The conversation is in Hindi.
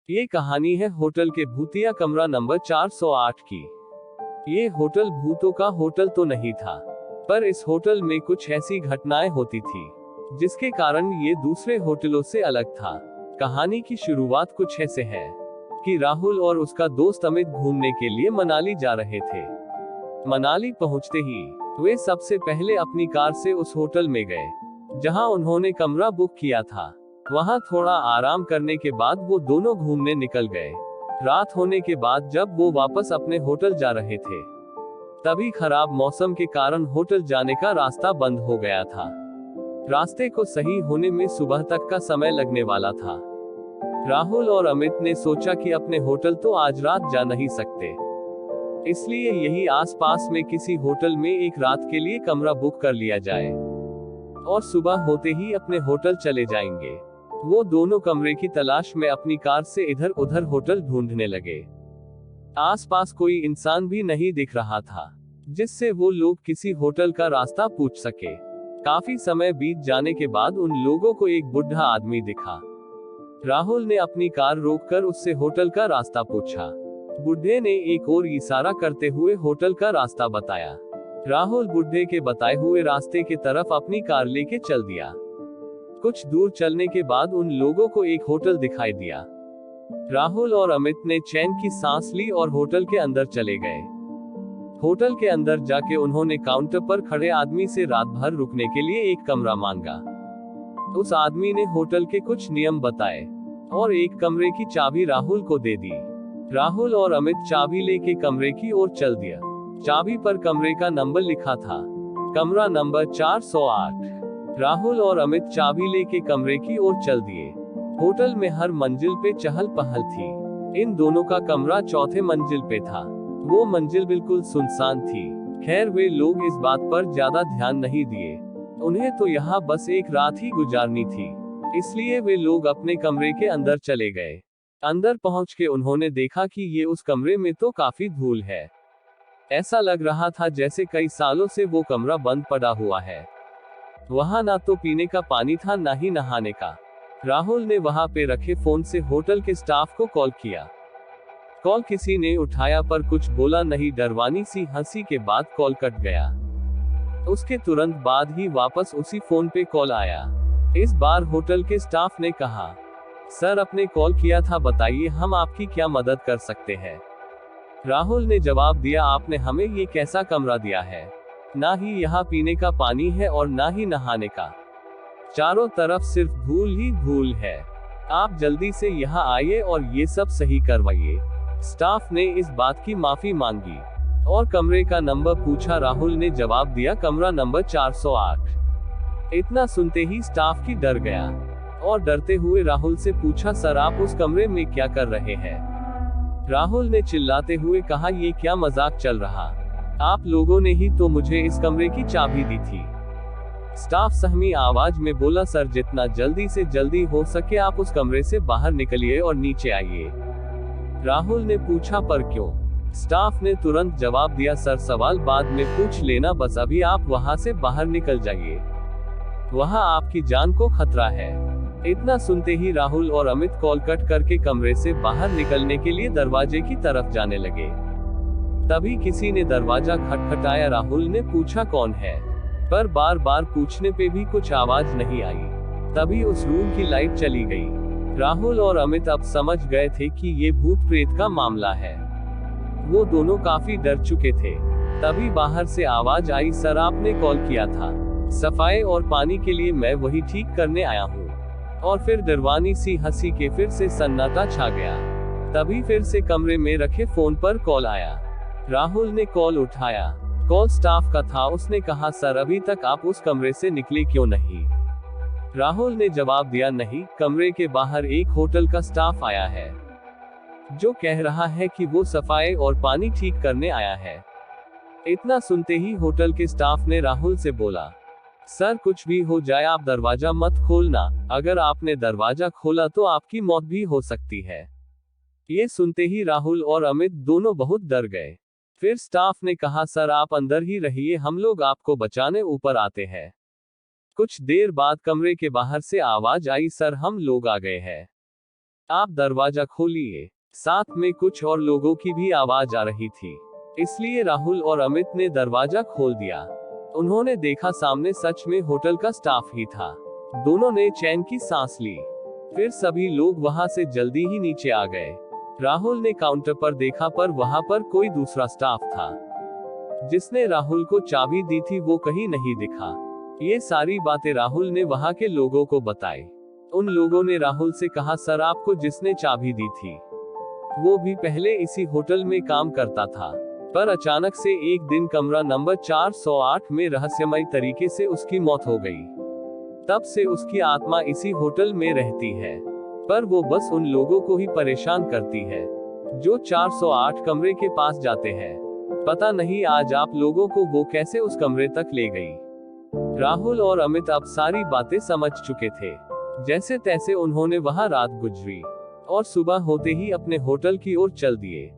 ये कहानी है होटल के भूतिया कमरा नंबर 408 की। ये होटल भूतों का होटल तो नहीं था, पर इस होटल में कुछ ऐसी घटनाएं होती थी जिसके कारण ये दूसरे होटलों से अलग था। कहानी की शुरुआत कुछ ऐसे है कि राहुल और उसका दोस्त अमित घूमने के लिए मनाली जा रहे थे। मनाली पहुंचते ही वे सबसे पहले अपनी कार से उस होटल में गए जहां उन्होंने कमरा बुक किया था। वहां थोड़ा आराम करने के बाद वो दोनों घूमने निकल गए। रात होने के बाद जब वो वापस अपने होटल जा रहे थे, तभी खराब मौसम के कारण होटल जाने का रास्ता बंद हो गया था। रास्ते को सही होने में सुबह तक का समय लगने वाला था। राहुल और अमित ने सोचा कि अपने होटल तो आज रात जा नहीं सकते, इसलिए यही आसपास में किसी होटल में एक रात के लिए कमरा बुक कर लिया जाए और सुबह होते ही अपने होटल चले जाएंगे। वो दोनों कमरे की तलाश में अपनी कार से इधर उधर होटल ढूंढने लगे। आसपास कोई इंसान भी नहीं दिख रहा था जिससे वो लोग किसी होटल का रास्ता पूछ सके। काफी समय बीत जाने के बाद उन लोगों को एक बुढ़ा आदमी दिखा। राहुल ने अपनी कार रोककर उससे होटल का रास्ता पूछा। बुढ़े ने एक और इशारा करते हुए होटल का रास्ता बताया। राहुल बुढ़े के बताए हुए रास्ते की तरफ अपनी कार लेके चल दिया। कुछ दूर चलने के बाद उन लोगों को एक होटल दिखाई दिया। राहुल और अमित ने चैन की सांस ली और होटल के अंदर चले गए। होटल के अंदर जाके उन्होंने काउंटर पर खड़े आदमी से रात भर रुकने के लिए एक कमरा मांगा। उस आदमी ने होटल के कुछ नियम बताए और एक कमरे की चाबी राहुल को दे दी। राहुल और अमित चाबी लेके कमरे की ओर चल दिया। चाबी पर कमरे का नंबर लिखा था, कमरा नंबर 408। राहुल और अमित चाबी लेके कमरे की ओर चल दिए। होटल में हर मंजिल पे चहल पहल थी। इन दोनों का कमरा चौथे मंजिल पे था। वो मंजिल बिल्कुल सुनसान थी। खैर, वे लोग इस बात पर ज्यादा ध्यान नहीं दिए। उन्हें तो यहाँ बस एक रात ही गुजारनी थी, इसलिए वे लोग अपने कमरे के अंदर चले गए। अंदर पहुंच के उन्होंने देखा कि ये उस कमरे में तो काफी धूल है। ऐसा लग रहा था जैसे कई सालों से वो कमरा बंद पड़ा हुआ है। वहां ना तो पीने का पानी था, ना ही नहाने का। राहुल ने वहां पे रखे फोन से होटल के स्टाफ को कॉल किया। कॉल किसी ने उठाया पर कुछ बोला नहीं। डरवानी सी हंसी के बाद कॉल कट गया। उसके तुरंत बाद ही वापस उसी फोन पे कॉल आया। इस बार होटल के स्टाफ ने कहा, सर आपने कॉल किया था, बताइए हम आपकी क्या मदद कर सकते हैं। राहुल ने जवाब दिया, आपने हमें ये कैसा कमरा दिया है, ना ही यहाँ पीने का पानी है और ना ही नहाने का। चारों तरफ सिर्फ धूल ही धूल है। आप जल्दी से यहाँ आइए और ये सब सही करवाइए। स्टाफ ने इस बात की माफी मांगी और कमरे का नंबर पूछा। राहुल ने जवाब दिया, कमरा नंबर 408। इतना सुनते ही स्टाफ की डर गया और डरते हुए राहुल से पूछा, सर आप उस कमरे में क्या कर रहे हैं। राहुल ने चिल्लाते हुए कहा, ये क्या मजाक चल रहा, आप लोगों ने ही तो मुझे इस कमरे की चाबी दी थी। स्टाफ सहमी आवाज में बोला, सर जितना जल्दी से जल्दी हो सके आप उस कमरे से बाहर निकलिए और नीचे आइए। राहुल ने पूछा, पर क्यों। स्टाफ ने तुरंत जवाब दिया, सर सवाल बाद में पूछ लेना, बस अभी आप वहां से बाहर निकल जाइए, वहां आपकी जान को खतरा है। इतना सुनते ही राहुल और अमित कॉल कट करके कमरे से बाहर निकलने के लिए दरवाजे की तरफ जाने लगे। तभी किसी ने दरवाजा खटखटाया। राहुल ने पूछा, कौन है, पर बार बार पूछने पे भी कुछ आवाज नहीं आई। तभी उस रूम की लाइट चली गई। राहुल और अमित अब समझ गए थे कि ये भूत प्रेत का मामला है। वो दोनों काफी डर चुके थे। तभी बाहर से आवाज आई, सर आपने कॉल किया था, सफाई और पानी के लिए, मैं वही ठीक करने आया हूँ। और फिर डरवानी सी हंसी के फिर से सन्नाटा छा गया। तभी फिर से कमरे में रखे फोन पर कॉल आया। राहुल ने कॉल उठाया। कॉल स्टाफ का था। उसने कहा, सर अभी तक आप उस कमरे से निकले क्यों नहीं। राहुल ने जवाब दिया, नहीं, कमरे के बाहर एक होटल का स्टाफ आया है जो कह रहा है कि वो सफाई और पानी ठीक करने आया है। इतना सुनते ही होटल के स्टाफ ने राहुल से बोला, सर कुछ भी हो जाए आप दरवाजा मत खोलना, अगर आपने दरवाजा खोला तो आपकी मौत भी हो सकती है। ये सुनते ही राहुल और अमित दोनों बहुत डर गए। फिर स्टाफ ने कहा, सर आप अंदर ही रहिए, हम लोग आपको बचाने ऊपर आते हैं। कुछ देर बाद कमरे के बाहर से आवाज आई, सर हम लोग आ गए हैं। आप दरवाजा खोलिए। साथ में कुछ और लोगों की भी आवाज आ रही थी, इसलिए राहुल और अमित ने दरवाजा खोल दिया। उन्होंने देखा सामने सच में होटल का स्टाफ ही था। दोनों ने चैन की सांस ली। फिर सभी लोग वहां से जल्दी ही नीचे आ गए। राहुल ने काउंटर पर देखा पर वहां पर कोई दूसरा स्टाफ था। जिसने राहुल को चाबी दी थी वो कहीं नहीं दिखा। ये सारी बातें राहुल ने वहां के लोगों को बताई। उन लोगों ने राहुल से कहा, सर आपको जिसने चाबी दी थी वो भी पहले इसी होटल में काम करता था, पर अचानक से एक दिन कमरा नंबर 408 में रहस्यमय तरीके से उसकी मौत हो गई। तब से उसकी आत्मा इसी होटल में रहती है, पर वो बस उन लोगों को ही परेशान करती है जो 408 कमरे के पास जाते हैं। पता नहीं आज आप लोगों को वो कैसे उस कमरे तक ले गई। राहुल और अमित अब सारी बातें समझ चुके थे। जैसे तैसे उन्होंने वहां रात गुजरी और सुबह होते ही अपने होटल की ओर चल दिए।